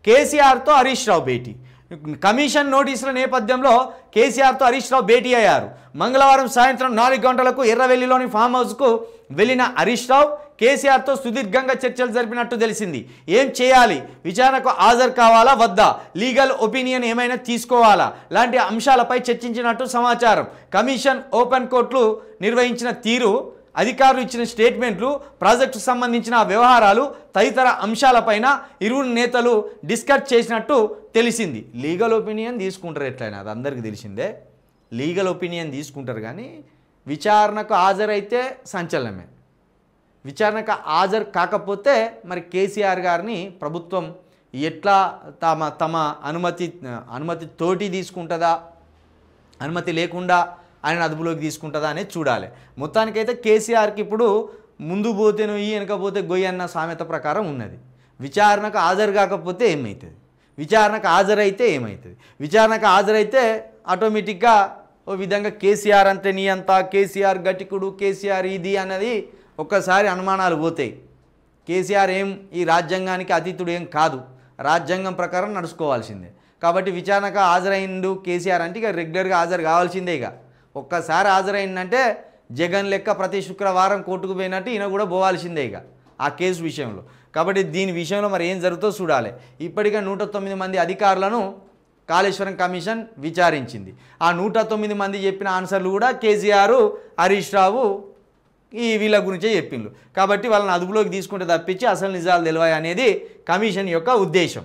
కేసీఆర్తో హరీష్ రావు భేటీ. కమిషన్ నోటీసుల నేపథ్యంలో కేసీఆర్తో హరీష్ రావు భేటీ అయ్యారు. మంగళవారం సాయంత్రం 4 గంటలకు ఎర్రవెల్లిలోని ఫామ్ హౌస్కు వెళ్ళిన హరీష్ రావు కేసీఆర్తో సుదీర్ఘంగా చర్చలు జరిపినట్టు తెలిసింది. ఏం చేయాలి, విచారణకు హాజరు కావాలా వద్దా, లీగల్ ఒపీనియన్ ఏమైనా తీసుకోవాలా లాంటి అంశాలపై చర్చించినట్టు సమాచారం. కమిషన్ ఓపెన్ కోర్టులు నిర్వహించిన తీరు, అధికారులు ఇచ్చిన స్టేట్మెంట్లు, ప్రాజెక్టుకు సంబంధించిన వ్యవహారాలు తదితర అంశాలపైన ఇరువురు నేతలు డిస్కస్ చేసినట్టు తెలిసింది. లీగల్ ఒపీనియన్ తీసుకుంటారు ఎట్లయినా, అది అందరికీ తెలిసిందే. లీగల్ ఒపీనియన్ తీసుకుంటారు, కానీ విచారణకు హాజరైతే సంచలనమే. విచారణకు హాజరు కాకపోతే మరి కేసీఆర్ గారిని ప్రభుత్వం ఎట్లా తమ అనుమతి తోటి తీసుకుంటుందా, అనుమతి లేకుండా ఆయన అదుపులోకి తీసుకుంటుందా అనేది చూడాలి. మొత్తానికైతే కేసీఆర్కి ఇప్పుడు ముందు పోతే నువ్వు వెనకపోతే గొయ్యి అన్న సామెత ప్రకారం ఉన్నది. విచారణకు హాజరు కాకపోతే ఏమవుతుంది, విచారణకు హాజరైతే ఏమవుతుంది. విచారణకు హాజరైతే ఆటోమేటిక్గా ఓ విధంగా కేసీఆర్ అంటే నీ అంతా, కేసీఆర్ గటికుడు, కేసీఆర్ ఇది అన్నది ఒక్కసారి అనుమానాలు పోతాయి. కేసీఆర్ ఏం ఈ రాజ్యాంగానికి అతీతుడు ఏం కాదు, రాజ్యాంగం ప్రకారం నడుచుకోవాల్సిందే. కాబట్టి విచారణకు హాజరైండు కేసీఆర్ అంటే ఇక రెగ్యులర్గా హాజరు కావాల్సిందే. ఇక ఒక్కసారి హాజరైందంటే జగన్ లెక్క ప్రతి శుక్రవారం కోర్టుకు పోయినట్టు ఈయన కూడా పోవాల్సిందే ఇక ఆ కేసు విషయంలో. కాబట్టి దీని విషయంలో మరి ఏం జరుగుతుందో చూడాలి. ఇప్పటికే 109 మంది అధికారులను కాళేశ్వరం కమిషన్ విచారించింది. ఆ 109 మంది చెప్పిన ఆన్సర్లు కూడా కేసీఆర్, హరీష్ రావు వీళ్ళ గురించే చెప్పిండ్రు. కాబట్టి వాళ్ళని అదుపులోకి తీసుకుంటే తప్పించి అసలు నిజాలు తెలివాయి అనేది కమిషన్ యొక్క ఉద్దేశం.